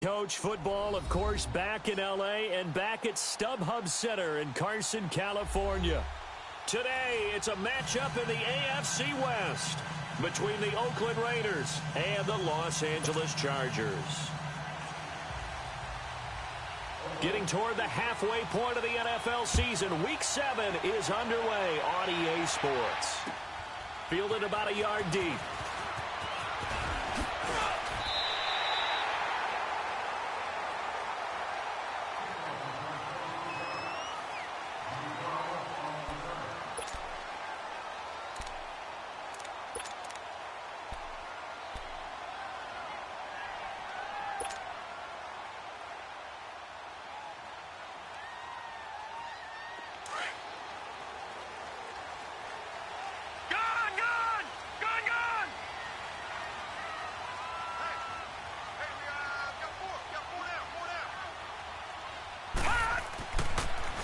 Coach football, of course, back in L.A. and back at StubHub Center in Carson, California. Today, it's a matchup in the AFC West between the Oakland Raiders and the Los Angeles Chargers. Getting toward the halfway point of the NFL season, Week 7 is underway on EA Sports. Fielded about a yard deep.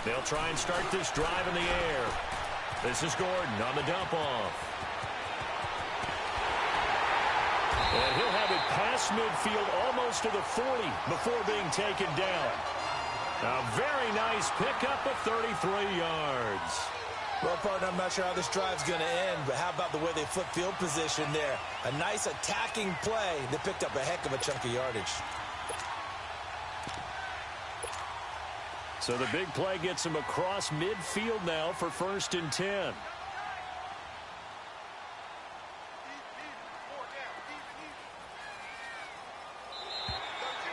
They'll try and start this drive in the air. This is Gordon on the dump-off. And he'll have it past midfield almost to the 40 before being taken down. A very nice pickup of 33 yards. Well, partner, I'm not sure how this drive's going to end, but how about the way they flip field position there? A nice attacking play that picked up a heck of a chunk of yardage. So the big play gets him across midfield now for 1st and 10.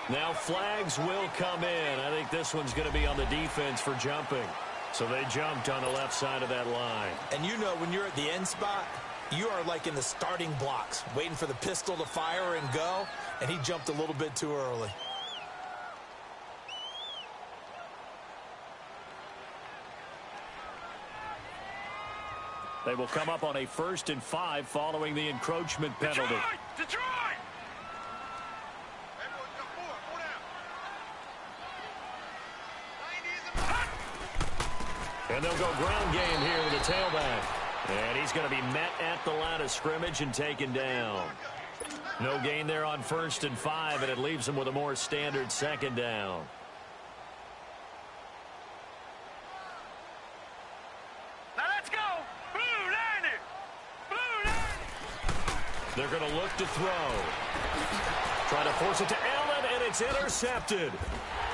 Now flags will come in. I think this one's going to be on the defense for jumping. So they jumped on the left side of that line. And you know, when you're at the end spot, you are like in the starting blocks, waiting for the pistol to fire and go, and he jumped a little bit too early. They will come up on a 1st and 5 following the encroachment penalty. Detroit! And they'll go ground game here with the tailback. And he's going to be met at the line of scrimmage and taken down. No gain there on 1st and 5, and it leaves him with a more standard 2nd down. They're going to look to throw. Trying to force it to Allen, and it's intercepted.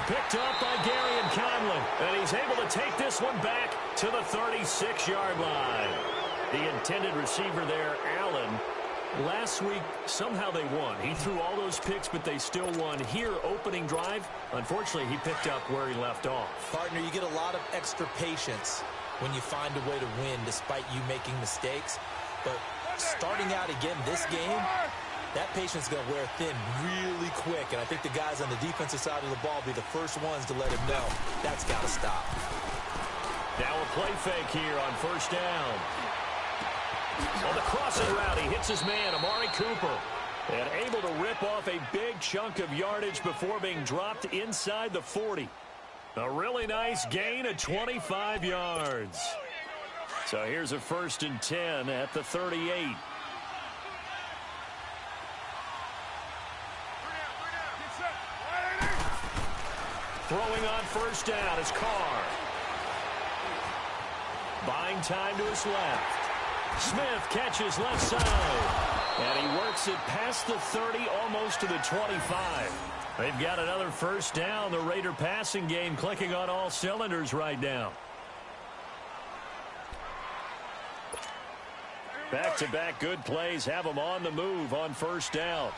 Picked up by Gareon Conley, and he's able to take this one back to the 36-yard line. The intended receiver there, Allen. Last week, somehow they won. He threw all those picks, but they still won. Here, opening drive, unfortunately, he picked up where he left off. Partner, you get a lot of extra patience when you find a way to win despite you making mistakes. But starting out again this game, that patience is going to wear thin really quick. And I think the guys on the defensive side of the ball will be the first ones to let him know that's got to stop. Now a play fake here on 1st down. On the crossing route, he hits his man, Amari Cooper. And able to rip off a big chunk of yardage before being dropped inside the 40. A really nice gain of 25 yards. So here's a 1st and 10 at the 38. Throwing on 1st down is Carr. Buying time to his left. Smith catches left side. And he works it past the 30, almost to the 25. They've got another 1st down. The Raider passing game clicking on all cylinders right now. Back-to-back good plays have them on the move on 1st down.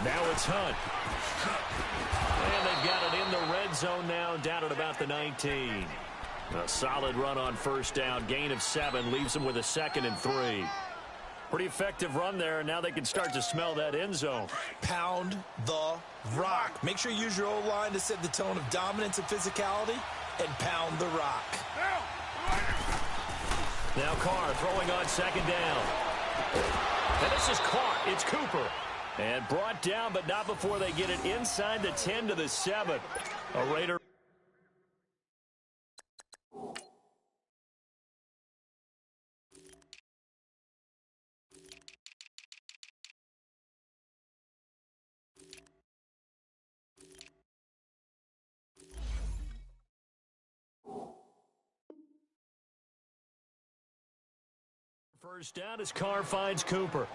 Now it's Hunt. And they've got it in the red zone now, down at about the 19. A solid run on 1st down. Gain of 7 leaves them with a 2nd and 3. Pretty effective run there, and now they can start to smell that end zone. Pound the rock. Make sure you use your O-line to set the tone of dominance and physicality, and pound the rock. Now Carr throwing on 2nd down. And this is caught. It's Cooper. And brought down, but not before they get it inside the 10 to the 7. A Raider First down as Carr finds Cooper.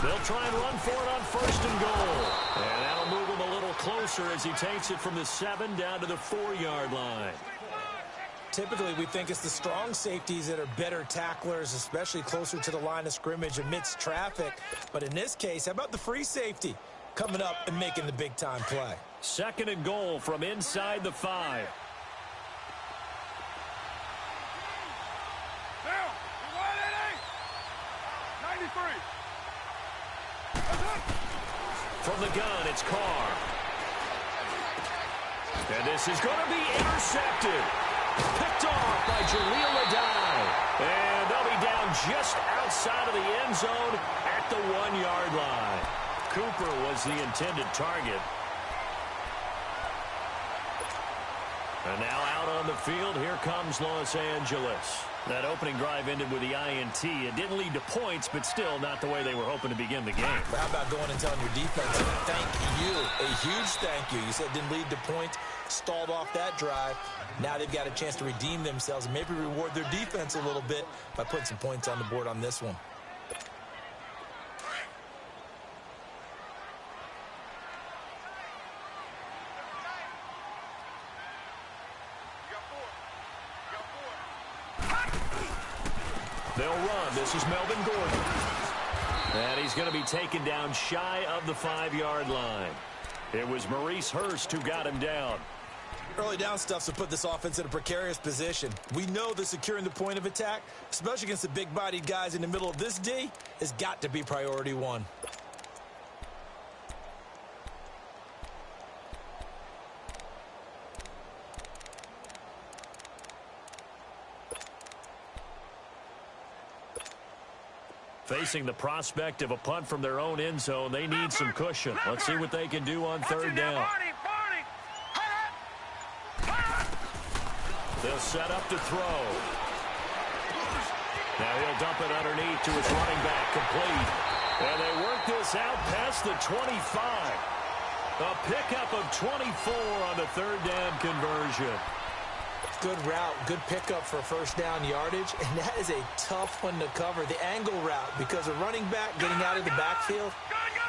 They'll try and run for it on first and goal. And that'll move him a little closer as he takes it from the 7 down to the 4-yard line. Typically, we think it's the strong safeties that are better tacklers, especially closer to the line of scrimmage amidst traffic. But in this case, how about the free safety coming up and making the big-time play? Second and goal from inside the 5. From the gun, it's Carr. And this is going to be intercepted. Picked off by Jaleel Adai. And they'll be down just outside of the end zone at the 1-yard line. Cooper was the intended target. And now out on the field, here comes Los Angeles. That opening drive ended with the INT. It didn't lead to points, but still not the way they were hoping to begin the game. How about going and telling your defense, thank you, a huge thank you. You said it didn't lead to points, stalled off that drive. Now they've got a chance to redeem themselves and maybe reward their defense a little bit by putting some points on the board on this one. They'll run. This is Melvin Gordon. And he's going to be taken down shy of the 5-yard line. It was Maurice Hurst who got him down. Early down stuff to put this offense in a precarious position. We know that securing the point of attack, especially against the big-bodied guys in the middle of this D, has got to be priority one. Facing the prospect of a punt from their own end zone, they need some cushion. Let's see what they can do on third down. They'll set up to throw. Now he'll dump it underneath to his running back, complete. And they work this out past the 25. A pickup of 24 on the third down conversion. Good route, good pickup for first down yardage, and that is a tough one to cover, the angle route, because a running back getting out of the backfield,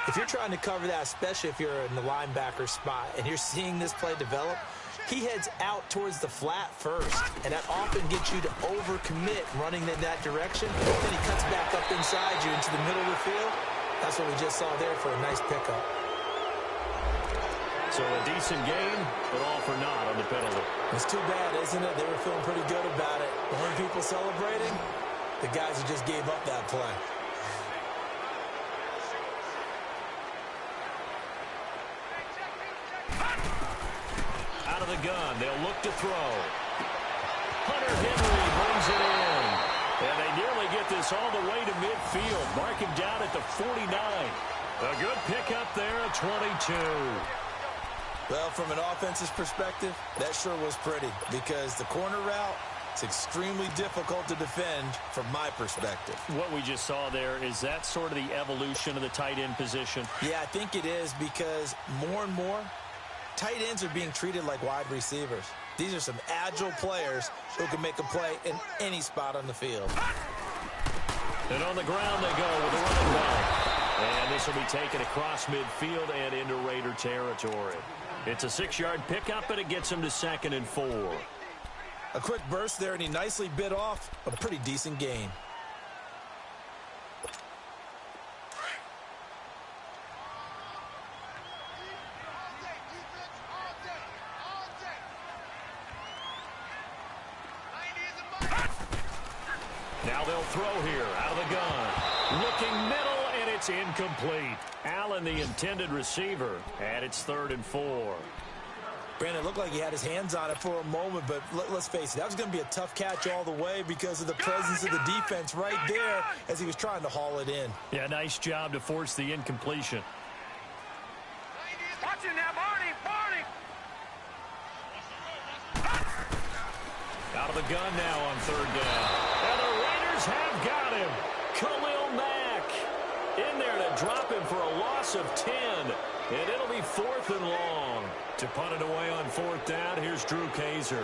if you're trying to cover that, especially if you're in the linebacker spot, and you're seeing this play develop, he heads out towards the flat first, and that often gets you to overcommit running in that direction, then he cuts back up inside you into the middle of the field. That's what we just saw there for a nice pickup. So a decent game, but all for naught on the penalty. It's too bad, isn't it? They were feeling pretty good about it. The only people celebrating, the guys who just gave up that play. Out of the gun, they'll look to throw. Hunter Henry brings it in. And they nearly get this all the way to midfield. Mark him down at the 49. A good pickup there at 22. Well, from an offense's perspective, that sure was pretty because the corner route, it's extremely difficult to defend from my perspective. What we just saw there, is that sort of the evolution of the tight end position? Yeah, I think it is because more and more, tight ends are being treated like wide receivers. These are some agile players who can make a play in any spot on the field. And on the ground they go with the running back. And this will be taken across midfield and into Raider territory. It's a 6-yard pickup, and it gets him to 2nd and 4. A quick burst there, and he nicely bit off a pretty decent gain. Now they'll throw here out of the gun. Looking middle. It's incomplete. Allen, the intended receiver, and it's 3rd and 4. Brandon, it looked like he had his hands on it for a moment, but let's face it, that was going to be a tough catch all the way because of the presence of the defense right there as he was trying to haul it in. Yeah, nice job to force the incompletion. Watch it now, Barney! Out of the gun now on third down. And the Raiders have got him. Khalil Mack in there to drop him for a loss of 10. And it'll be 4th and long. To punt it away on 4th down, here's Drew Kaiser.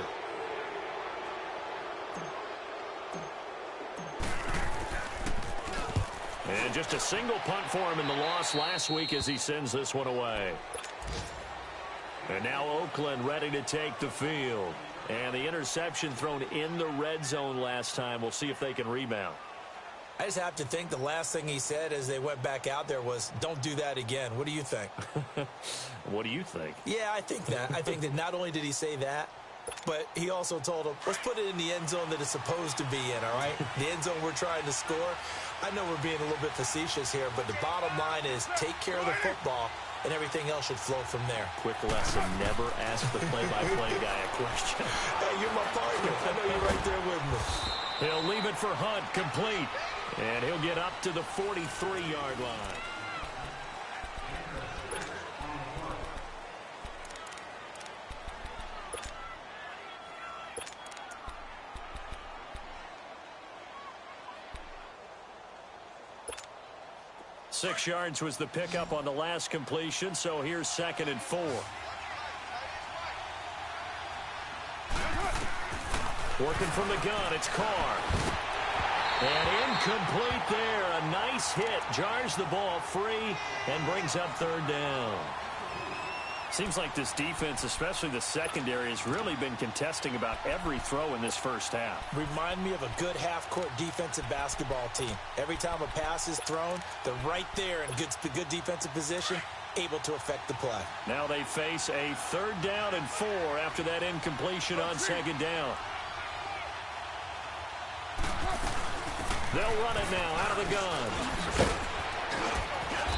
And just a single punt for him in the loss last week as he sends this one away. And now Oakland ready to take the field. And the interception thrown in the red zone last time. We'll see if they can rebound. I just have to think the last thing he said as they went back out there was, don't do that again. What do you think? What do you think? Yeah, I think that. I think that not only did he say that, but he also told him, let's put it in the end zone that it's supposed to be in, all right? The end zone we're trying to score. I know we're being a little bit facetious here, but the bottom line is take care of the football, and everything else should flow from there. Quick lesson, never ask the play-by-play guy a question. Hey, you're my partner. I know you're right there with me. He'll leave it for Hunt, complete. And he'll get up to the 43-yard line. Six yards was the pickup on the last completion, so here's 2nd and 4. Working from the gun, it's Carr. And incomplete there. A nice hit. Jars the ball free and brings up 3rd down. Seems like this defense, especially the secondary, has really been contesting about every throw in this first half. Remind me of a good half-court defensive basketball team. Every time a pass is thrown, they're right there in good defensive position, able to affect the play. Now they face a 3rd down and 4 after that incompletion on 2nd down. They'll run it now out of the gun.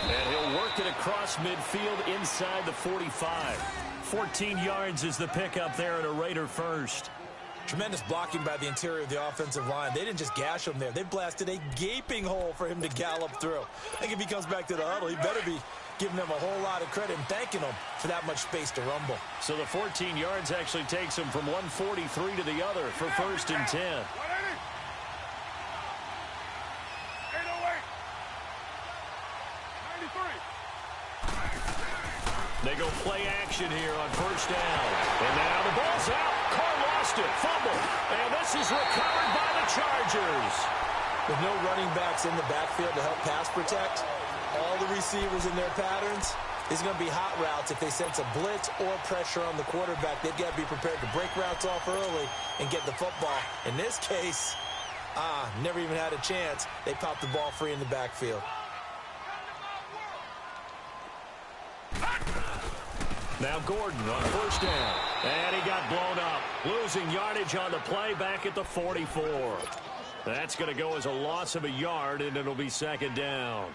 And he'll work it across midfield inside the 45. 14 yards is the pickup there at a Raider first. Tremendous blocking by the interior of the offensive line. They didn't just gash him there. They blasted a gaping hole for him to gallop through. I think if he comes back to the huddle, he better be giving them a whole lot of credit and thanking them for that much space to rumble. So the 14 yards actually takes him from 143 to the other for 1st and 10. They go play action here on 1st down. And now the ball's out. Carr lost it. Fumble. And this is recovered by the Chargers. With no running backs in the backfield to help pass protect, all the receivers in their patterns, is going to be hot routes. If they sense a blitz or pressure on the quarterback, they've got to be prepared to break routes off early and get the football. In this case, never even had a chance. They popped the ball free in the backfield. Now Gordon on 1st down. And he got blown up. Losing yardage on the play back at the 44. That's going to go as a loss of a yard, and it'll be 2nd down.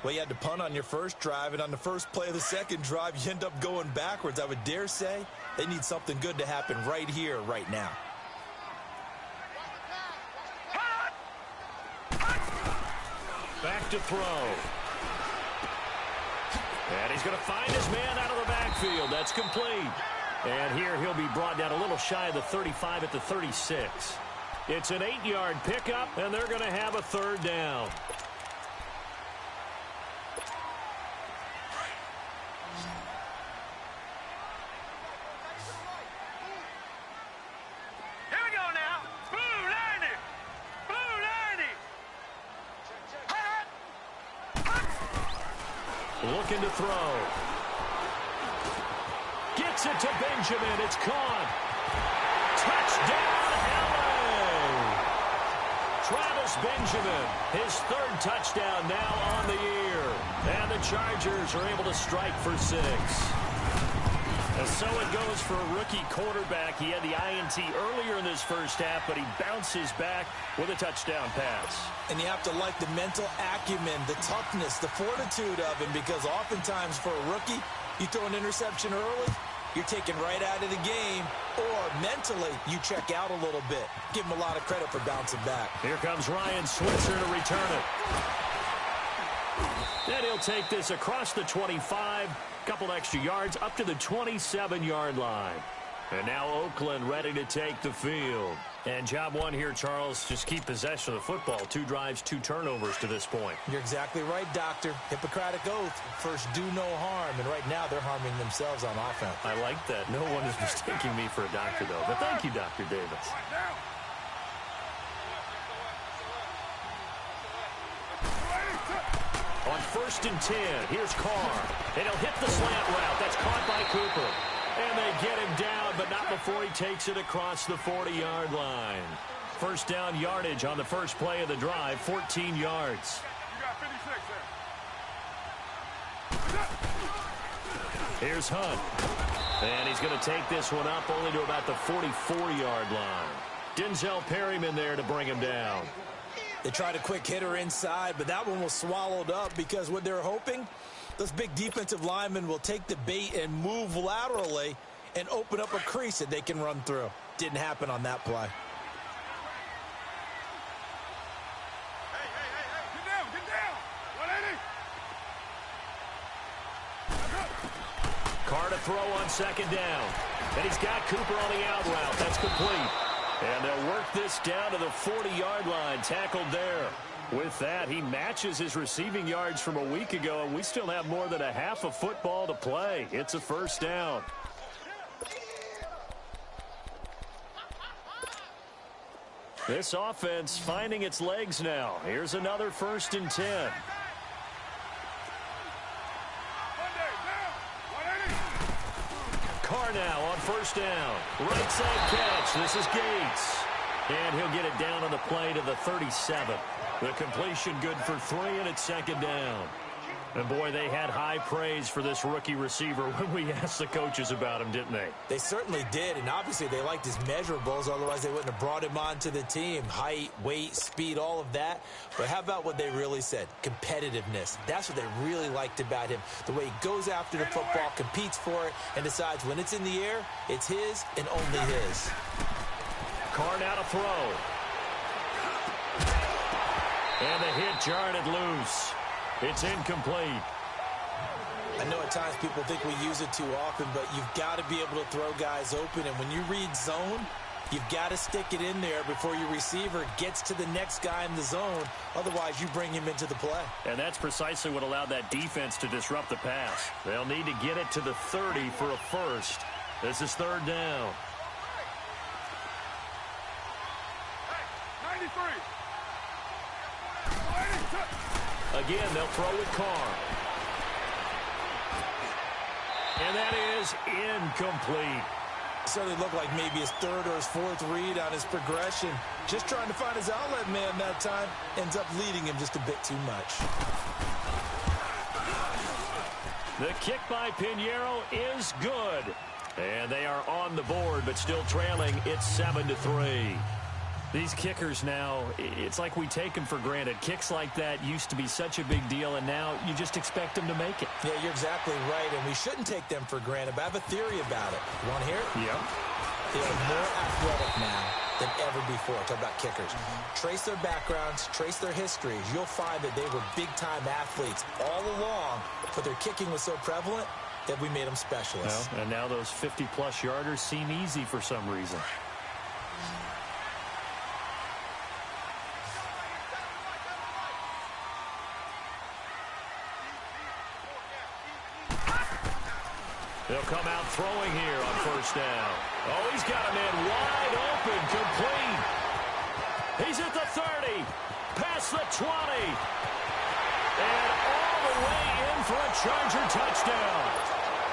Well, you had to punt on your first drive, and on the first play of the second drive, you end up going backwards. I would dare say they need something good to happen right here, right now. Back to throw. And he's going to find his man out of the backfield. That's complete. And here he'll be brought down a little shy of the 35 at the 36. It's an 8-yard pickup, and they're going to have a 3rd down. Here we go now. Blue 90. Blue 90. Looking to throw. Gets it to Benjamin. It's caught. Touchdown, LA! Travis Benjamin, his 3rd touchdown now on the year. And the Chargers are able to strike for 6. And so it goes for a rookie quarterback. He had the INT earlier in this first half, but he bounces back with a touchdown pass. And you have to like the mental acumen, the toughness, the fortitude of him, because oftentimes for a rookie, you throw an interception early, you're taken right out of the game, or mentally you check out a little bit. Give him a lot of credit for bouncing back. Here comes Ryan Switzer to return it. And he'll take this across the 25, couple extra yards up to the 27-yard line. And now Oakland ready to take the field. And job one here, Charles, just keep possession of the football. 2 drives, 2 turnovers to this point. You're exactly right, Doctor. Hippocratic oath. First, do no harm. And right now, they're harming themselves on offense. I like that. No one is mistaking me for a doctor, though. But thank you, Dr. Davis. On 1st and 10, here's Carr. And he'll hit the slant route. That's caught by Cooper. And they get him down, but not before he takes it across the 40-yard line. First down yardage on the first play of the drive, 14 yards. You got 56 there. Here's Hunt. And he's going to take this one up only to about the 44-yard line. Denzel Perryman there to bring him down. They tried a quick hitter inside, but that one was swallowed up because what they're hoping, those big defensive linemen will take the bait and move laterally and open up a crease that they can run through. Didn't happen on that play. Hey, get down, 180. Carr to throw on 2nd down. And he's got Cooper on the out route. That's complete. And they'll work this down to the 40-yard line, tackled there. With that, he matches his receiving yards from a week ago, and we still have more than a half of football to play. It's a first down. This offense finding its legs now. Here's another 1st and 10. Carr now on 1st down. Right side catch. This is Gates. And he'll get it down on the play to the 37. The completion good for 3, and it's 2nd down. And, boy, they had high praise for this rookie receiver when we asked the coaches about him, didn't they? They certainly did, and obviously they liked his measurables. Otherwise, they wouldn't have brought him onto the team. Height, weight, speed, all of that. But how about what they really said? Competitiveness. That's what they really liked about him. The way he goes after the football, competes for it, and decides when it's in the air, it's his and only his. Carr now to throw. And the hit jarred it loose. It's incomplete. I know at times people think we use it too often, but you've got to be able to throw guys open. And when you read zone, you've got to stick it in there before your receiver gets to the next guy in the zone. Otherwise, you bring him into the play. And that's precisely what allowed that defense to disrupt the pass. They'll need to get it to the 30 for a first. This is 3rd down. 93. Again, they'll throw with Carr. And that is incomplete. Certainly looked like maybe his 3rd or his 4th read on his progression. Just trying to find his outlet man that time. Ends up leading him just a bit too much. The kick by Pinheiro is good. And they are on the board, but still trailing. It's 7-3. These kickers now, it's like we take them for granted. Kicks like that used to be such a big deal, and now you just expect them to make it. Yeah, you're exactly right, and we shouldn't take them for granted, but I have a theory about it. You want to hear it? Yeah. They are more athletic now than ever before. Talk about kickers. Trace their backgrounds, trace their histories. You'll find that they were big-time athletes all along, but their kicking was so prevalent that we made them specialists. Well, and now those 50-plus yarders seem easy for some reason. They'll come out throwing here on 1st down. Oh, he's got a man wide open, complete. He's at the 30, past the 20, and all the way in for a Charger touchdown.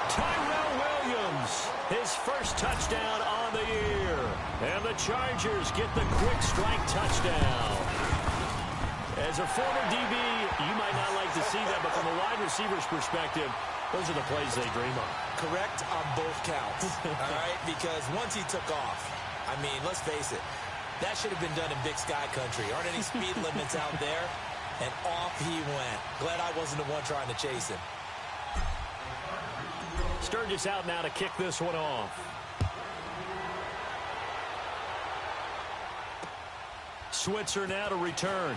Tyrell Williams, his first touchdown on the year. And the Chargers get the quick strike touchdown. As a former DB, you might not like to see that, but from a wide receiver's perspective, those are the plays they dream of. Correct on both counts, all right? Because once he took off, I mean, let's face it, that should have been done in Big Sky Country. Aren't any speed limits out there? And off he went. Glad I wasn't the one trying to chase him. Sturgis out now to kick this one off. Switzer now to return.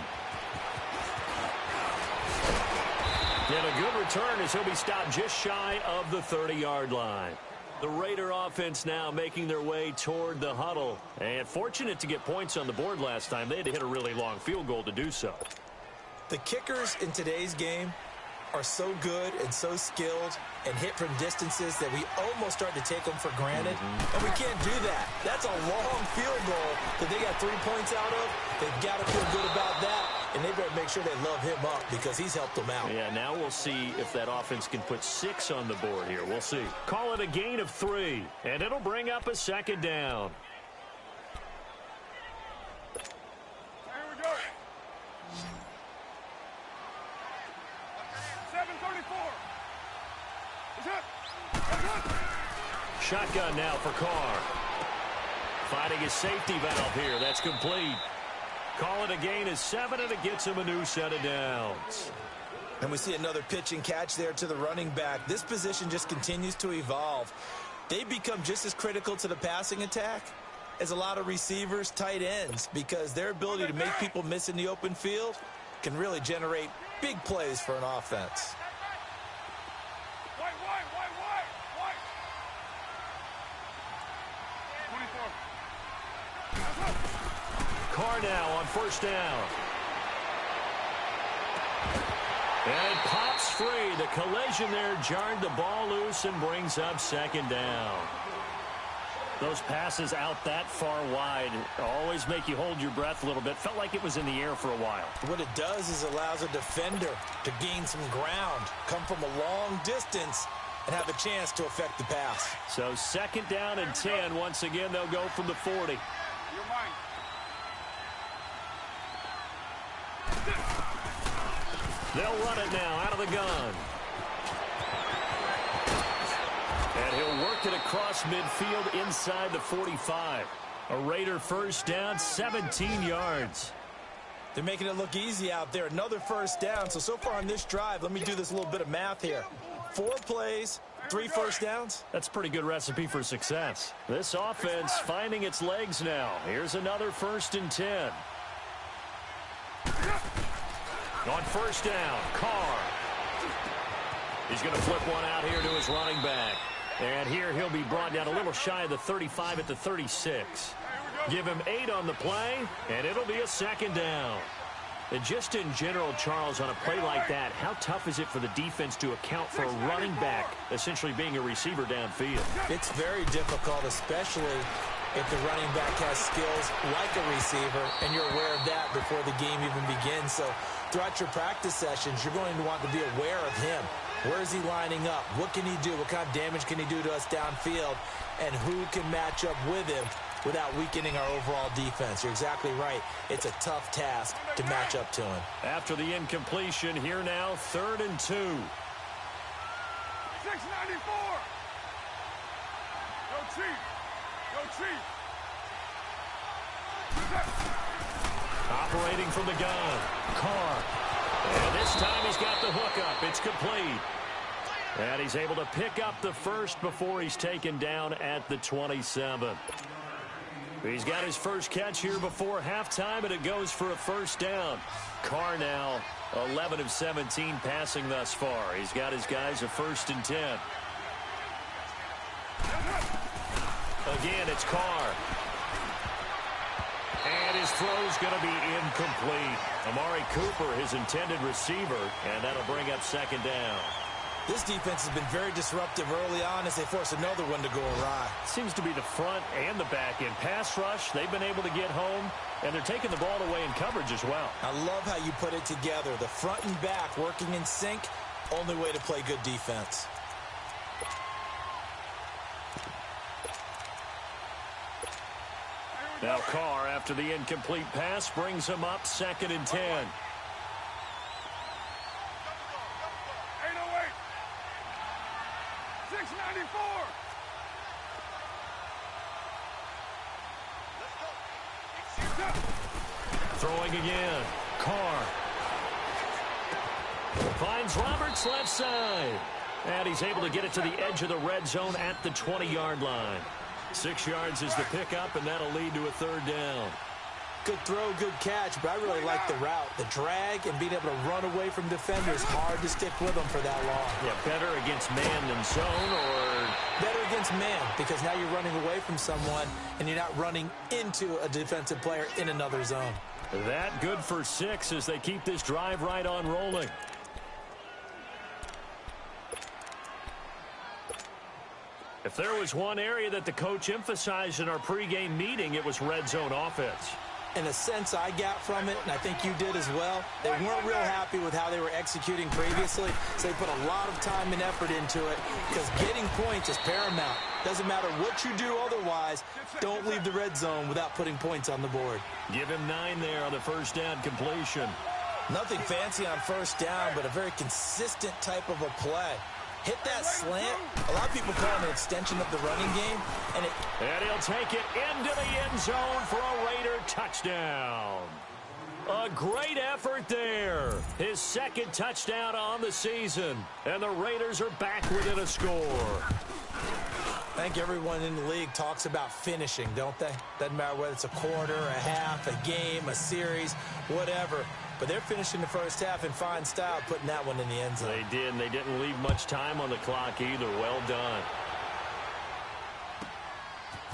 And a good return as he'll be stopped just shy of the 30-yard line. The Raider offense now making their way toward the huddle. And fortunate to get points on the board last time. They had to hit a really long field goal to do so. The kickers in today's game are so good and so skilled and hit from distances that we almost start to take them for granted. And we can't do that. That's a long field goal that they got 3 points out of. They've got to feel good about that. And they better make sure they love him up because he's helped them out. Yeah, now we'll see if that offense can put 6 on the board here. We'll see. Call it a gain of 3, and it'll bring up a second down. Here we go. 7:34. Is it? Shotgun now for Carr. Finding his safety valve here. That's complete. Call it a gain of 7, and it gets him a new set of downs. And we see another pitch and catch there to the running back. This position just continues to evolve. They become just as critical to the passing attack as a lot of receivers, tight ends, because their ability to make people miss in the open field can really generate big plays for an offense. White. 24. That's up. Carr now on first down. And it pops free. The collision there jarred the ball loose and brings up second down. Those passes out that far wide always make you hold your breath a little bit. Felt like it was in the air for a while. What it does is allows a defender to gain some ground, come from a long distance, and have a chance to affect the pass. So second down and 10. Once again, they'll go from the 40. You're mine. They'll run it now out of the gun. And he'll work it across midfield inside the 45. A Raider first down, 17 yards. They're making it look easy out there. Another first down. So far on this drive, let me do this little bit of math here. 4 plays, 3 first downs. That's a pretty good recipe for success. This offense finding its legs now. Here's another 1st and 10. On first down, Carr. He's going to flip one out here to his running back. And here he'll be brought down a little shy of the 35 at the 36. Give him 8 on the play, and it'll be a second down. And just in general, Charles, on a play like that, how tough is it for the defense to account for a running back essentially being a receiver downfield? It's very difficult, especially if the running back has skills like a receiver, and you're aware of that before the game even begins. So throughout your practice sessions, you're going to want to be aware of him. Where is he lining up? What can he do? What kind of damage can he do to us downfield? And who can match up with him without weakening our overall defense? You're exactly right. It's a tough task to match up to him. After the incompletion, here now, 3rd and 2. 694. Go Chief. Go Chief. Operating from the gun, Carr. And this time he's got the hookup. It's complete. And he's able to pick up the first before he's taken down at the 27. He's got his first catch here before halftime, and it goes for a first down. Carr now 11 of 17 passing thus far. He's got his guys a 1st and 10. Again, it's Carr. And his throw's going to be incomplete. Amari Cooper, his intended receiver, and that'll bring up second down. This defense has been very disruptive early on as they force another one to go awry. Seems to be the front and the back end. Pass rush, they've been able to get home, and they're taking the ball away in coverage as well. I love how you put it together. The front and back working in sync, only way to play good defense. Now Carr, after the incomplete pass, brings him up 2nd and 10. 808. Throwing again. Carr. Finds Roberts left side. And he's able to get it to the edge of the red zone at the 20-yard line. 6 yards is the pickup, and that'll lead to a third down. Good throw, good catch, but I really like the route. The drag and being able to run away from defenders, hard to stick with them for that long. Yeah, better against man than zone, or? Better against man, because now you're running away from someone, and you're not running into a defensive player in another zone. That good for 6 as they keep this drive right on rolling. If there was one area that the coach emphasized in our pregame meeting, it was red zone offense. In a sense I got from it, and I think you did as well, they weren't real happy with how they were executing previously, so they put a lot of time and effort into it because getting points is paramount. Doesn't matter what you do otherwise, don't leave the red zone without putting points on the board. Give him 9 there on the first down completion. Nothing fancy on first down, but a very consistent type of a play. Hit that slant. A lot of people call it an extension of the running game. And he'll take it into the end zone for a Raider touchdown. A great effort there. His second touchdown on the season. And the Raiders are back within a score. I think everyone in the league talks about finishing, don't they? Doesn't matter whether it's a quarter, a half, a game, a series, whatever. But they're finishing the first half in fine style, putting that one in the end zone. They did, and they didn't leave much time on the clock either. Well done.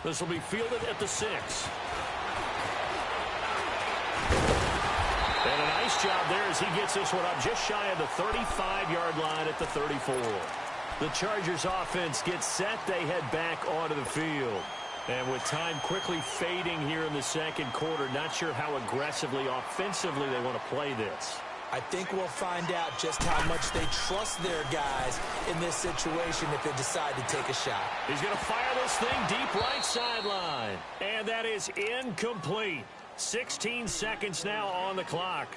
This will be fielded at the 6. And a nice job there as he gets this one up just shy of the 35-yard line at the 34. The Chargers offense gets set. They head back onto the field. And with time quickly fading here in the second quarter, not sure how aggressively, offensively they want to play this. I think we'll find out just how much they trust their guys in this situation if they decide to take a shot. He's going to fire this thing deep right sideline. And that is incomplete. 16 seconds now on the clock.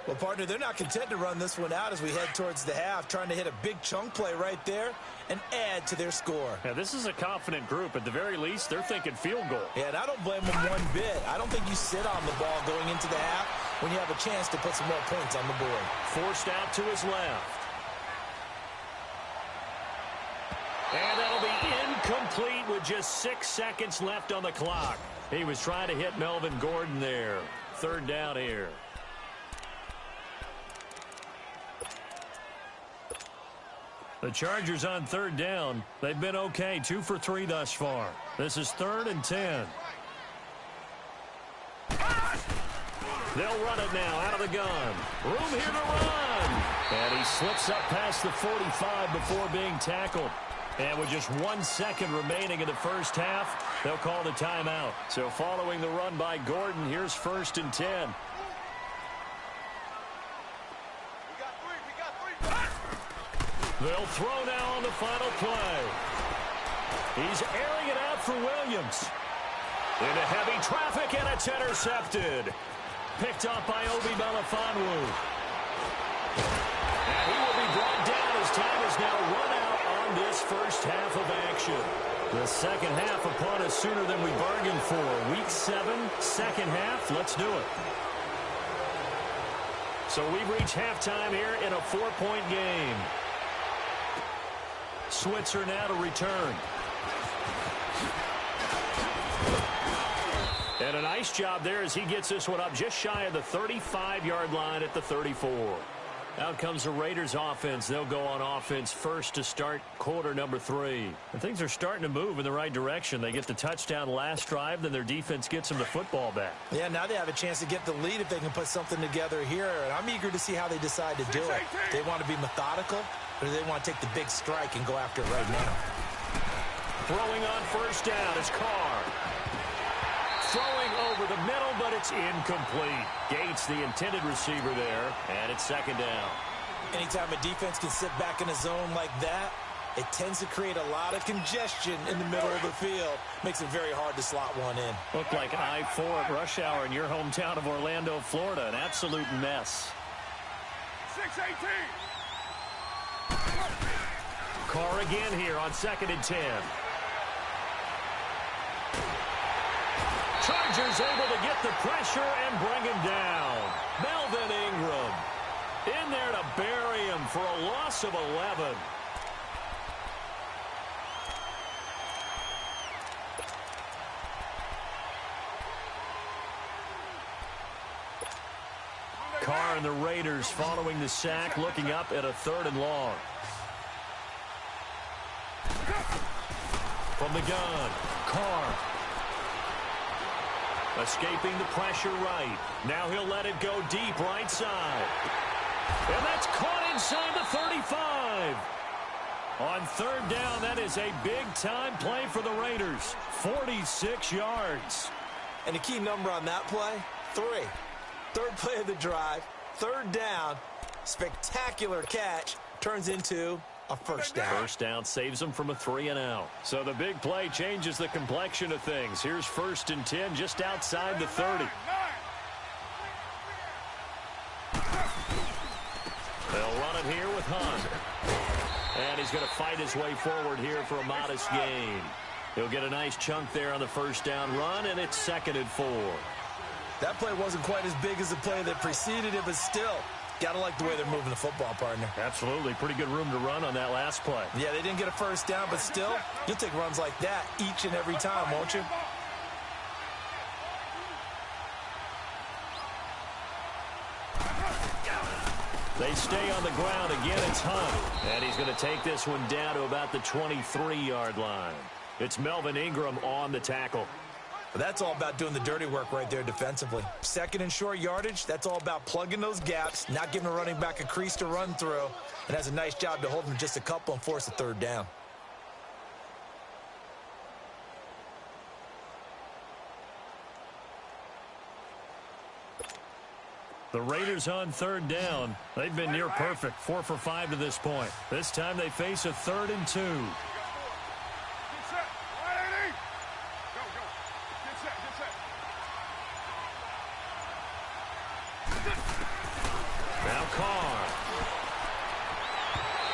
Well, partner, they're not content to run this one out as we head towards the half, trying to hit a big chunk play right there and add to their score. Yeah, this is a confident group. At the very least, they're thinking field goal. Yeah, and I don't blame them one bit. I don't think you sit on the ball going into the half when you have a chance to put some more points on the board. Forced out to his left. And that'll be incomplete with just 6 seconds left on the clock. He was trying to hit Melvin Gordon there. Third down here. The Chargers on third down. They've been okay, 2 for 3 thus far. This is 3rd and 10. They'll run it now out of the gun. Room here to run. And he slips up past the 45 before being tackled. And with just 1 second remaining in the first half, they'll call the timeout. So following the run by Gordon, here's 1st and 10. They'll throw now on the final play. He's airing it out for Williams. Into heavy traffic, and it's intercepted. Picked up by Obi Melifonwu. And he will be brought down as time is now run out on this first half of action. The second half upon us sooner than we bargained for. Week 7, second half. Let's do it. So we've reached halftime here in a 4-point game. Switzer now to return. And a nice job there as he gets this one up just shy of the 35-yard line at the 34. Out comes the Raiders offense. They'll go on offense first to start quarter number 3. And things are starting to move in the right direction. They get the touchdown last drive, then their defense gets them the football back. Yeah, now they have a chance to get the lead if they can put something together here. And I'm eager to see how they decide to do it. They want to be methodical, or do they want to take the big strike and go after it right now? Throwing on first down is Carr. Throwing over the middle, but it's incomplete. Gates, the intended receiver there, and it's second down. Anytime a defense can sit back in a zone like that, it tends to create a lot of congestion in the middle of the field. Makes it very hard to slot one in. Looked like I-4 at rush hour in your hometown of Orlando, Florida. An absolute mess. 6-18. Carr again here on 2nd and 10. Chargers able to get the pressure and bring him down. Melvin Ingram in there to bury him for a loss of 11. Carr and the Raiders following the sack, looking up at a 3rd and long. From the gun, Carr. Escaping the pressure right. Now he'll let it go deep right side. And that's caught inside the 35. On 3rd down, that is a big-time play for the Raiders. 46 yards. And the key number on that play, 3. 3rd play of the drive, 3rd down, spectacular catch, turns into a 1st down. 1st down saves them from a 3-and-out. So the big play changes the complexion of things. Here's 1st and 10 just outside the 30. They'll run it here with Hunt. And he's going to fight his way forward here for a modest gain. He'll get a nice chunk there on the 1st down run, and it's 2nd and 4. That play wasn't quite as big as the play that preceded it, but still, got to like the way they're moving the football, partner. Absolutely. Pretty good room to run on that last play. Yeah, they didn't get a 1st down, but still, you'll take runs like that each and every time, won't you? They stay on the ground. Again, it's Hunt. And he's going to take this one down to about the 23-yard line. It's Melvin Ingram on the tackle. But that's all about doing the dirty work right there defensively. 2nd and short yardage, that's all about plugging those gaps, not giving a running back a crease to run through, and has a nice job to hold him just a couple and force a 3rd down. The Raiders on 3rd down. They've been near perfect, 4 for 5 to this point. This time they face a 3rd and 2. Now Carr.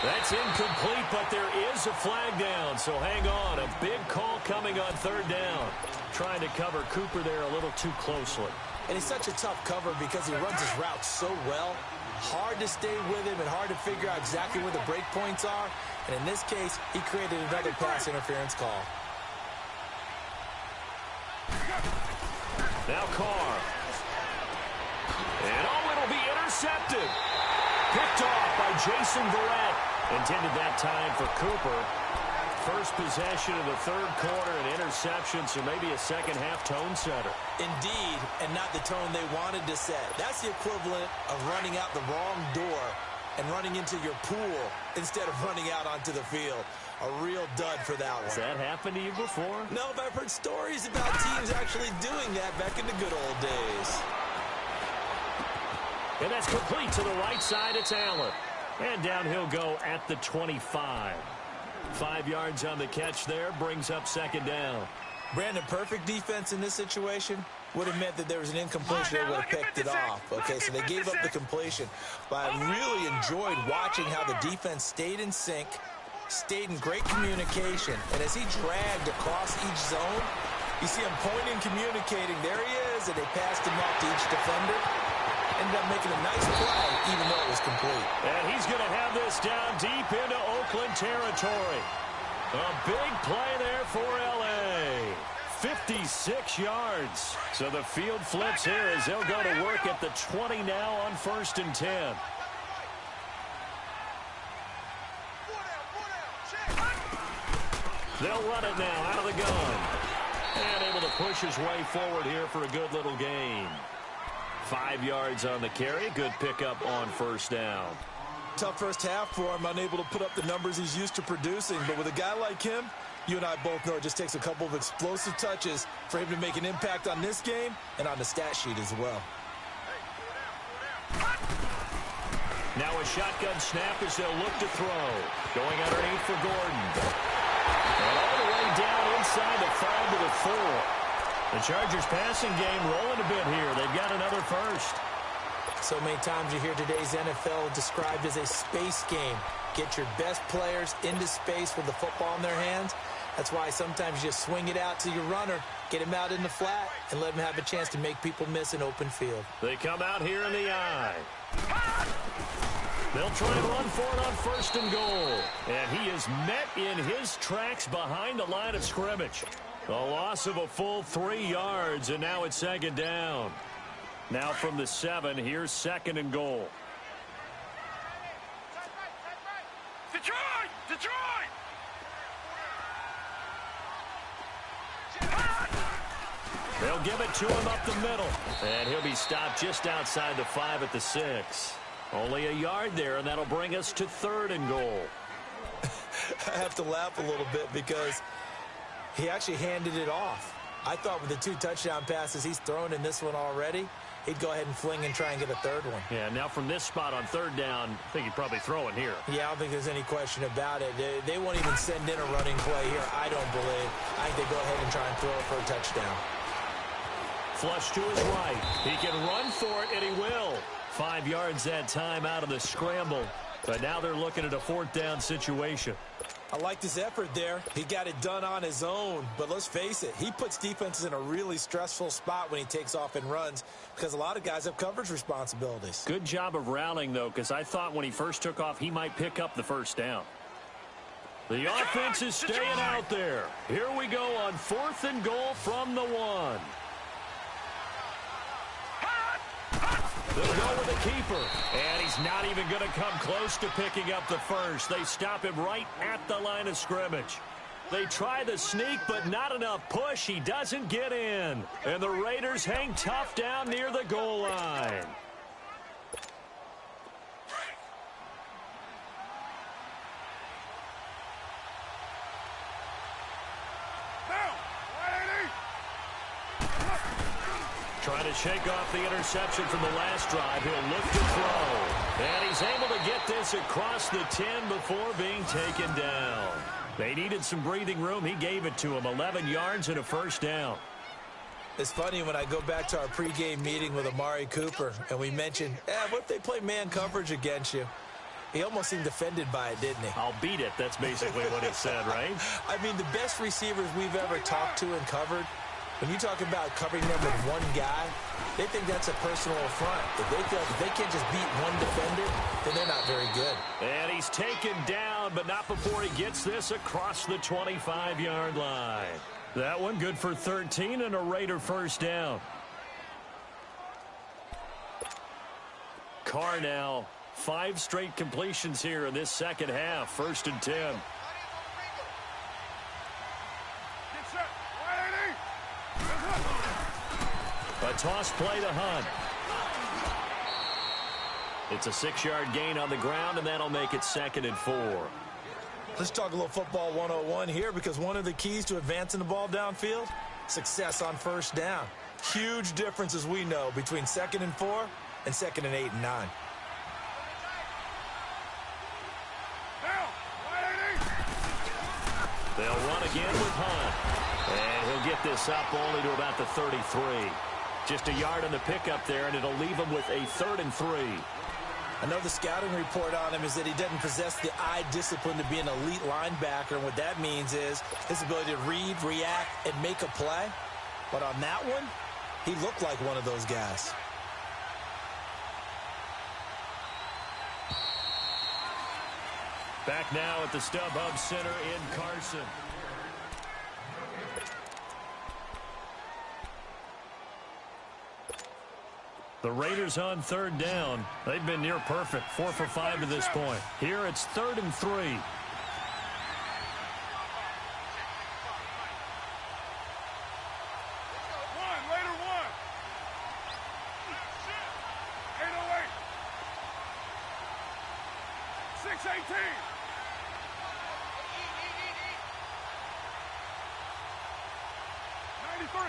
That's incomplete, but there is a flag down, so hang on. A big call coming on 3rd down. Trying to cover Cooper there a little too closely. And he's such a tough cover because he runs his route so well. Hard to stay with him and hard to figure out exactly where the break points are. And in this case, he created another pass interference call. Now Carr. And oh, it'll be intercepted. Picked off by Jason Verrett. Intended that time for Cooper. First possession of the 3rd quarter, an interception, so maybe a second-half tone setter. Indeed, and not the tone they wanted to set. That's the equivalent of running out the wrong door and running into your pool instead of running out onto the field. A real dud for that one. Has that happened to you before? No, but I've heard stories about teams actually doing that back in the good old days. And that's complete to the right side. It's Allen. And down he'll go at the 25. 5 yards on the catch there, brings up 2nd down. Brandon, perfect defense in this situation would have meant that there was an incompletion. They would have picked it off. Okay, so they gave up the completion. But I really enjoyed watching how the defense stayed in sync, stayed in great communication. And as he dragged across each zone, you see him pointing, communicating. There he is, and they passed him off to each defender. Ended up making a nice play, even though it was complete. And he's going to have this down deep into Oakland territory. A big play there for L.A. 56 yards. So the field flips here as they'll go to work at the 20 now on 1st and 10. They'll run it now out of the gun. And able to push his way forward here for a good little gain. 5 yards on the carry. Good pickup on 1st down. Tough first half for him, unable to put up the numbers he's used to producing. But with a guy like him, you and I both know it just takes a couple of explosive touches for him to make an impact on this game and on the stat sheet as well. Now a shotgun snap as they'll look to throw. Going underneath for Gordon. And all the way down inside the 5 to the 4. The Chargers passing game rolling a bit here. They've got another first. So many times you hear today's NFL described as a space game. Get your best players into space with the football in their hands. That's why sometimes you just swing it out to your runner, get him out in the flat, and let him have a chance to make people miss an open field. They come out here in the eye. They'll try and run for it on 1st and goal. And he is met in his tracks behind the line of scrimmage. A loss of a full 3 yards, and now it's 2nd down. Now from the 7, here's 2nd and goal. Detroit! Detroit! They'll give it to him up the middle. And he'll be stopped just outside the 5 at the 6. Only a yard there, and that'll bring us to 3rd and goal. I have to laugh a little bit because he actually handed it off. I thought with the 2 touchdown passes he's thrown in this one already, he'd go ahead and fling and try and get a 3rd one. Yeah, now from this spot on 3rd down, I think he'd probably throw it here. Yeah, I don't think there's any question about it. They won't even send in a running play here, I don't believe. I think they go ahead and try and throw it for a touchdown. Flush to his right. He can run for it, and he will. 5 yards that time out of the scramble. But now they're looking at a 4th down situation. I liked his effort there. He got it done on his own. But let's face it, he puts defenses in a really stressful spot when he takes off and runs because a lot of guys have coverage responsibilities. Good job of rallying, though, because I thought when he first took off, he might pick up the 1st down. The offense is staying out there. Here we go on 4th and goal from the 1. They'll go with the keeper, and he's not even going to come close to picking up the 1st. They stop him right at the line of scrimmage. They try the sneak, but not enough push. He doesn't get in, and the Raiders hang tough down near the goal line. Trying to shake off the interception from the last drive. He'll look to throw. And he's able to get this across the 10 before being taken down. They needed some breathing room. He gave it to him. 11 yards and a 1st down. It's funny when I go back to our pregame meeting with Amari Cooper, and we mentioned, what if they play man coverage against you? He almost seemed offended by it, didn't he? I'll beat it. That's basically what he said, right? I mean, the best receivers we've ever talked to and covered, when you talk about covering them with one guy, they think that's a personal affront. If they feel like if they can't just beat one defender, then they're not very good. And he's taken down, but not before he gets this across the 25-yard line. That one good for 13 and a Raider 1st down. Carr now, 5 straight completions here in this 2nd half. 1st and 10. A toss play to Hunt. It's a 6-yard gain on the ground, and that'll make it 2nd and 4. Let's talk a little football 101 here because one of the keys to advancing the ball downfield, success on 1st down. Huge difference, as we know, between 2nd and 4 and 2nd and 8 and 9. They'll run again with Hunt. And he'll get this up only to about the 33. Just a yard on the pickup there, and it'll leave him with a 3rd and 3. I know the scouting report on him is that he doesn't possess the eye discipline to be an elite linebacker, and what that means is his ability to read, react, and make a play. But on that one, he looked like one of those guys. Back now at the StubHub Center in Carson. The Raiders on 3rd down. They've been near perfect. 4 for 5 to this point. Here it's 3rd and 3. One, later one. 808. 618. 93.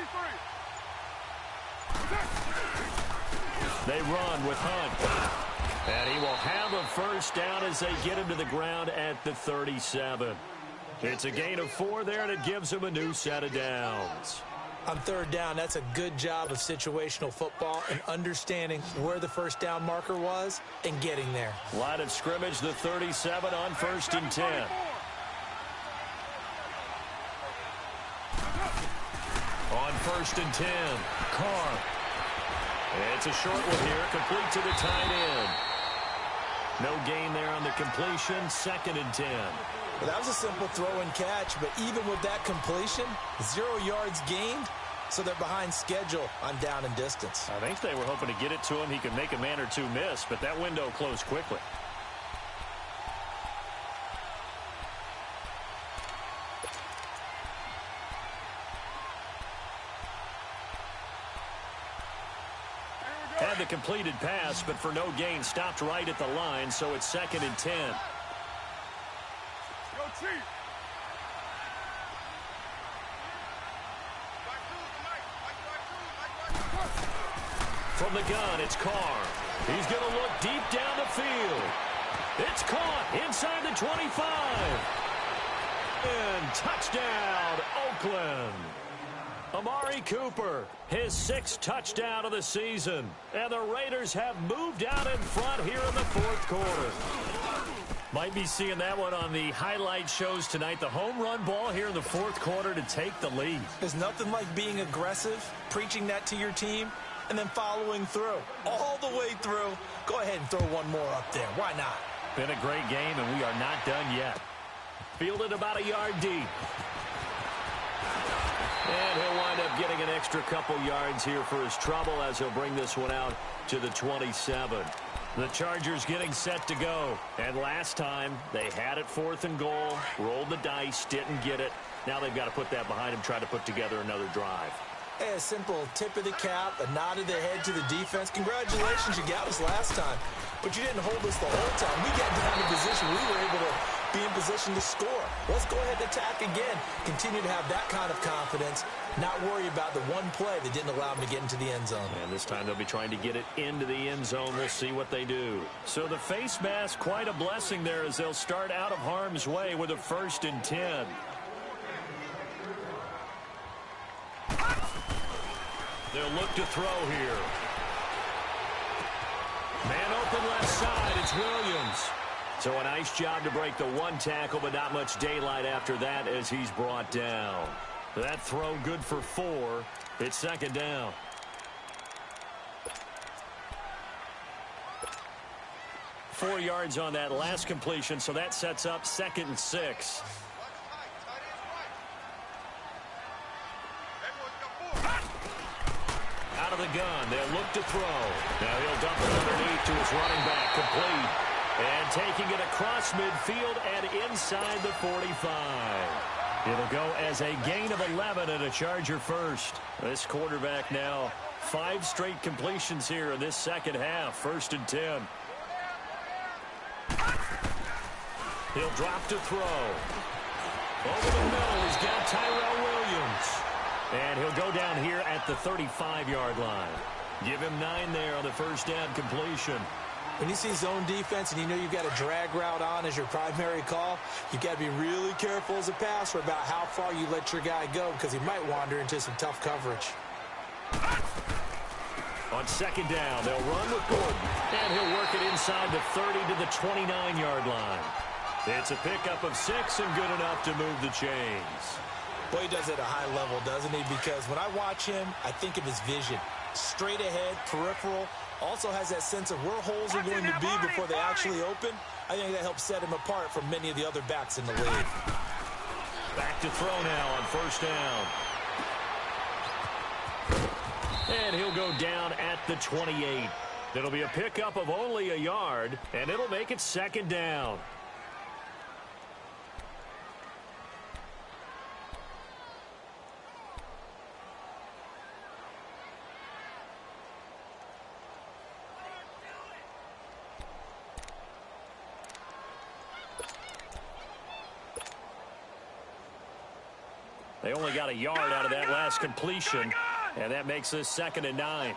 93. They run with Hunt. And he will have a 1st down as they get him to the ground at the 37. It's a gain of 4 there, and it gives him a new set of downs. On 3rd down, that's a good job of situational football and understanding where the 1st down marker was and getting there. Line of scrimmage, the 37 on 1st and 10. On 1st and 10, Carr. It's a short one here, complete to the tight end. No gain there on the completion, 2nd and 10. Well, that was a simple throw and catch, but even with that completion, 0 yards gained, so they're behind schedule on down and distance. I think they were hoping to get it to him. He could make a man or two miss, but that window closed quickly. Had the completed pass, but for no gain, stopped right at the line, so it's 2nd and 10. Go Chief. From the gun, it's Carr. He's going to look deep down the field. It's caught inside the 25. And touchdown, Oakland. Amari Cooper, his 6th touchdown of the season. And the Raiders have moved out in front here in the 4th quarter. Might be seeing that one on the highlight shows tonight. The home run ball here in the 4th quarter to take the lead. There's nothing like being aggressive, preaching that to your team, and then following through. All the way through. Go ahead and throw one more up there. Why not? Been a great game, and we are not done yet. Fielded about a yard deep. And he'll wind up getting an extra couple yards here for his trouble as he'll bring this one out to the 27. The Chargers getting set to go. And last time, they had it 4th and goal, rolled the dice, didn't get it. Now they've got to put that behind them, try to put together another drive. Hey, a simple tip of the cap, a nod of the head to the defense. Congratulations, you got us last time. But you didn't hold us the whole time. We got down in position. We were able to be in position to score. Let's go ahead and attack again. Continue to have that kind of confidence. Not worry about the one play that didn't allow them to get into the end zone. And this time they'll be trying to get it into the end zone. We'll see what they do. So the face mask, quite a blessing there as they'll start out of harm's way with a 1st and 10. They'll look to throw here. Man open left side, it's Williams. So a nice job to break the one tackle, but not much daylight after that as he's brought down. That throw good for 4. It's 2nd down. Four yards on that last completion, so that sets up 2nd and 6. Out of the gun, they'll look to throw. Now he'll dump it underneath to his running back, complete. And taking it across midfield and inside the 45. It'll go as a gain of 11 and a Charger first. This quarterback now 5 straight completions here in this second half. 1st and 10. He'll drop to throw. Over the middle, he's got Tyrell Williams. And he'll go down here at the 35-yard line. Give him 9 there on the first down completion. When you see zone defense and you know you've got a drag route on as your primary call, you've got to be really careful as a passer about how far you let your guy go because he might wander into some tough coverage. On 2nd down, they'll run with Gordon. And he'll work it inside the 30 to the 29-yard line. It's a pickup of 6 and good enough to move the chains. Boy, he does it at a high level, doesn't he? Because when I watch him, I think of his vision. Straight ahead, peripheral. Also has that sense of where holes are going to be before they actually open. I think that helps set him apart from many of the other backs in the league. Back to throw now on 1st down. And he'll go down at the 28. It'll be a pickup of only a yard, and it'll make it 2nd down. They only got a yard out of that last completion, and that makes this 2nd and 9.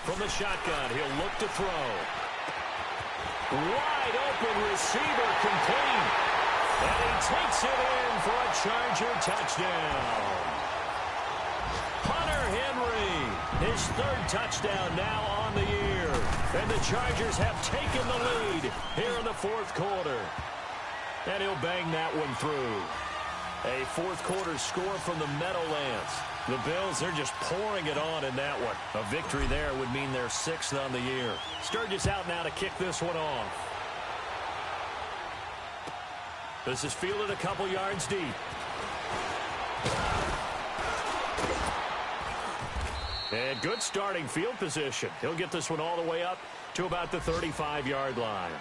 From the shotgun, he'll look to throw. Wide open receiver, complete. And he takes it in for a Charger touchdown. Hunter Henry, his 3rd touchdown now on the year. And the Chargers have taken the lead here in the 4th quarter. And he'll bang that one through. A 4th quarter score from the Meadowlands. The Bills, they're just pouring it on in that one. A victory there would mean they're 6th on the year. Sturgis out now to kick this one off. This is fielded a couple yards deep. And good starting field position. He'll get this one all the way up to about the 35-yard line.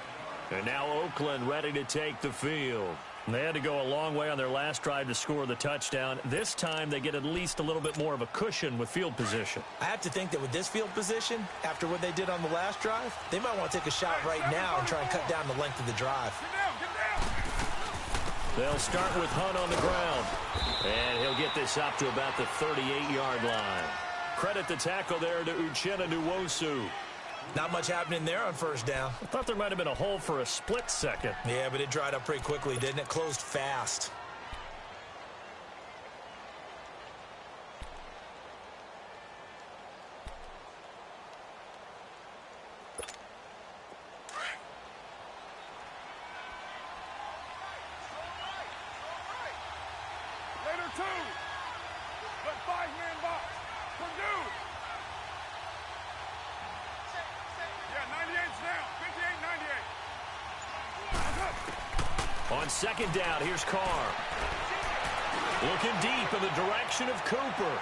And now Oakland ready to take the field. They had to go a long way on their last drive to score the touchdown. This time they get at least a little bit more of a cushion with field position. I have to think that with this field position, after what they did on the last drive, they might want to take a shot right now and try and cut down the length of the drive. They'll start with Hunt on the ground. And he'll get this up to about the 38-yard line. Credit the tackle there to Uchenna Nwosu. Not much happening there on first down. I thought there might have been a hole for a split second. Yeah, but it dried up pretty quickly, didn't it? Closed fast. Later two. Let 5-man box. Purdue. Yeah, 98's down. 58-98. On second down, here's Carr. Looking deep in the direction of Cooper.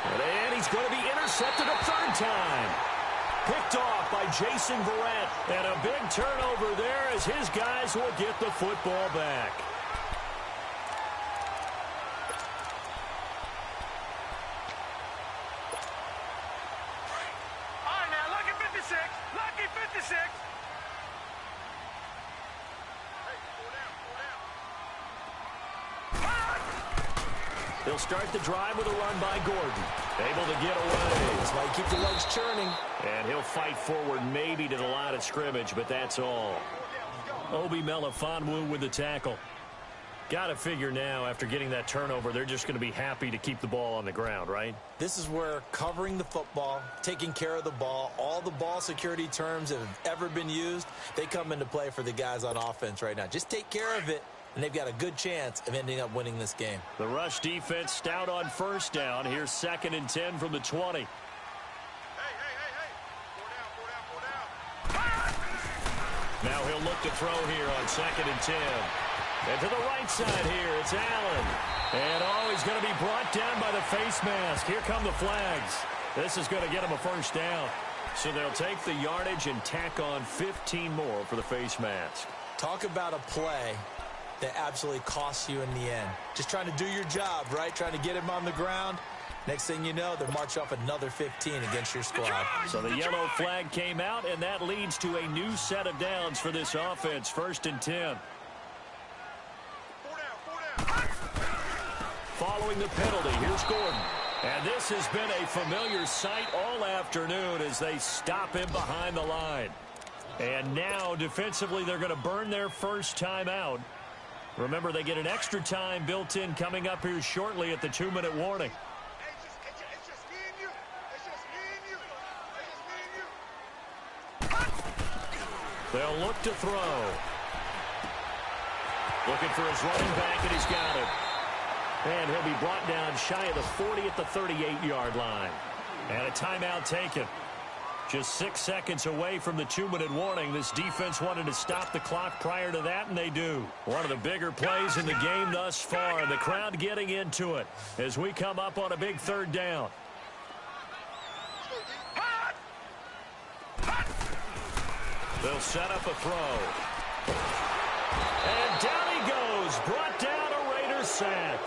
And he's going to be intercepted a third time. Picked off by Jason Verrett. And a big turnover there as his guys will get the football back. All right, now, lucky 56. Lucky 56. They'll start the drive with a run by Gordon. Able to get away. That's why you keep the legs churning. And he'll fight forward maybe to the line of scrimmage, but that's all. Obi Melifonwu with the tackle. Got to figure now, after getting that turnover, they're just going to be happy to keep the ball on the ground, right? This is where covering the football, taking care of the ball, all the ball security terms that have ever been used, they come into play for the guys on offense right now. Just take care of it, and they've got a good chance of ending up winning this game. The rush defense stout on first down. Here's 2nd and 10 from the 20. Now he'll look to throw here on 2nd and 10. And to the right side here, it's Allen. And he's going to be brought down by the face mask. Here come the flags. This is going to get him a first down. So they'll take the yardage and tack on 15 more for the face mask. Talk about a play that absolutely costs you in the end. Just trying to do your job, right? Trying to get him on the ground. Next thing you know, they'll march off another 15 against your squad. So the yellow flag came out, and that leads to a new set of downs for this offense. 1st and 10. Following the penalty, here's Gordon. And this has been a familiar sight all afternoon as they stop him behind the line. And now, defensively, they're going to burn their first time out. Remember, they get an extra time built in coming up here shortly at the 2-minute warning. They'll look to throw. Looking for his running back, and he's got it. And he'll be brought down shy of the 40 at the 38-yard line. And a timeout taken. Just 6 seconds away from the 2-minute warning. This defense wanted to stop the clock prior to that, and they do. One of the bigger plays in the game thus far. The crowd getting into it as we come up on a big 3rd down. They'll set up a throw. And down he goes. Brought down a Raiders sack.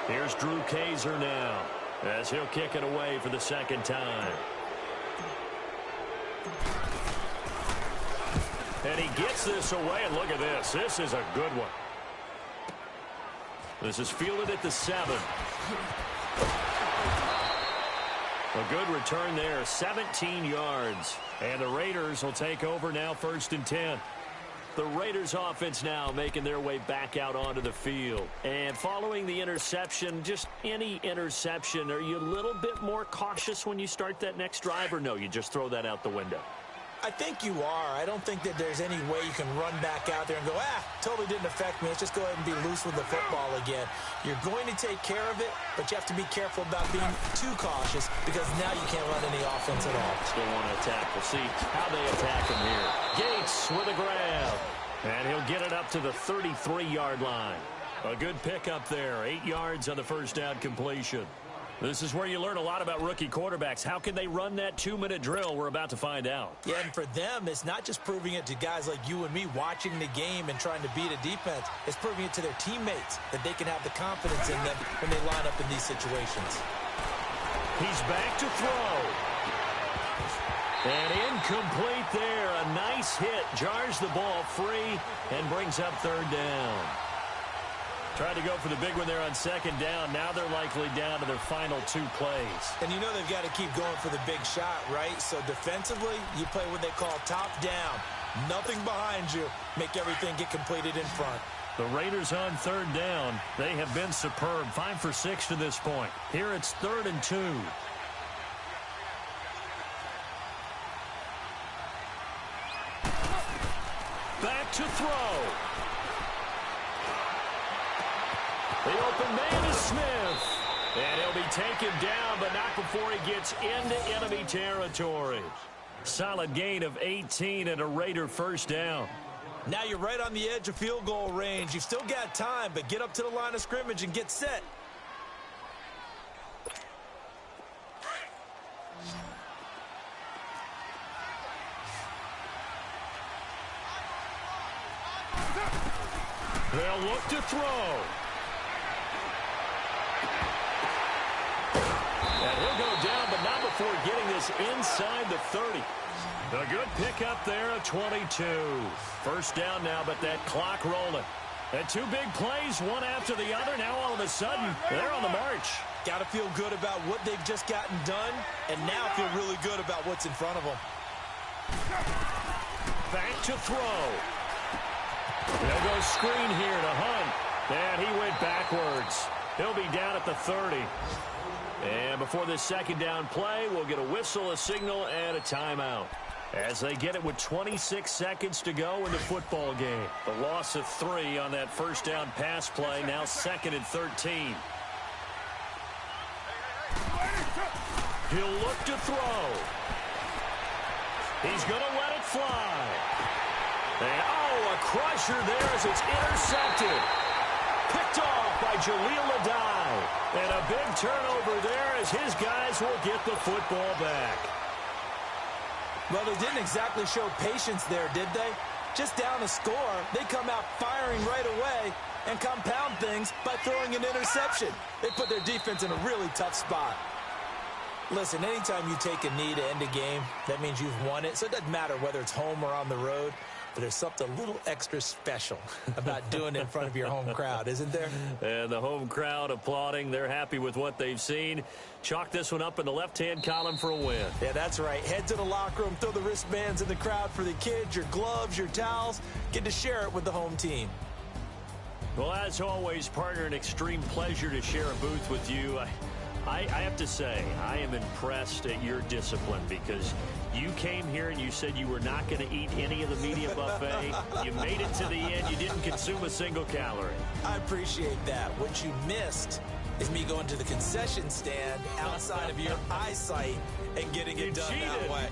Here's Drew Kaiser now as he'll kick it away for the 2nd time. And he gets this away, and look at this. This is a good one. This is fielded at the 7. A good return there, 17 yards. And the Raiders will take over now, 1st and 10. The Raiders offense now making their way back out onto the field. And following the interception, just any interception, are you a little bit more cautious when you start that next drive, or no, you just throw that out the window? I think you are. I don't think that there's any way you can run back out there and go, totally didn't affect me. Let's just go ahead and be loose with the football again. You're going to take care of it, but you have to be careful about being too cautious because now you can't run any offense at all. Still want to attack. We'll see how they attack him here. Gates with a grab. And he'll get it up to the 33-yard line. A good pickup there. 8 yards on the first down completion. This is where you learn a lot about rookie quarterbacks. How can they run that 2-minute drill? We're about to find out. Yeah, and for them, it's not just proving it to guys like you and me watching the game and trying to beat a defense. It's proving it to their teammates that they can have the confidence in them when they line up in these situations. He's back to throw. And incomplete there. A nice hit. Jars the ball free and brings up third down. Tried to go for the big one there on second down. Now they're likely down to their final 2 plays. And you know they've got to keep going for the big shot, right? So defensively, you play what they call top down. Nothing behind you. Make everything get completed in front. The Raiders on third down. They have been superb. 5 for 6 to this point. Here it's 3rd and 2. Back to throw. The open man is Smith. And he'll be taken down, but not before he gets into enemy territory. Solid gain of 18 and a Raider first down. Now you're right on the edge of field goal range. You've still got time, but get up to the line of scrimmage and get set. They'll look to throw. And he'll go down, but not before getting this inside the 30. A good pickup there at 22. First down now, but that clock rolling. And 2 big plays, one after the other. Now all of a sudden, they're on the march. Got to feel good about what they've just gotten done, and now feel really good about what's in front of them. Back to throw. They'll go screen here to Hunt. And he went backwards. He'll be down at the 30. And before this second down play, we'll get a whistle, a signal, and a timeout. As they get it with 26 seconds to go in the football game. The loss of 3 on that first down pass play, now 2nd and 13. He'll look to throw. He's going to let it fly. And, a crusher there as it's intercepted. Picked off by Jaleel Adai. And a big turnover there as his guys will get the football back. Well, they didn't exactly show patience there, did they? Just down a score, they come out firing right away and compound things by throwing an interception. They put their defense in a really tough spot. Listen, anytime you take a knee to end a game, that means you've won it. So it doesn't matter whether it's home or on the road. But there's something a little extra special about doing it in front of your home crowd, isn't there? And the home crowd applauding. They're happy with what they've seen. Chalk this one up in the left-hand column for a win. Yeah, that's right. Head to the locker room, throw the wristbands in the crowd for the kids, your gloves, your towels. Get to share it with the home team. Well, as always, partner, an extreme pleasure to share a booth with you. I have to say, I am impressed at your discipline because you came here and you said you were not going to eat any of the media buffet. You made it to the end. You didn't consume a single calorie. I appreciate that. What you missed is me going to the concession stand outside of your eyesight and getting it done that way.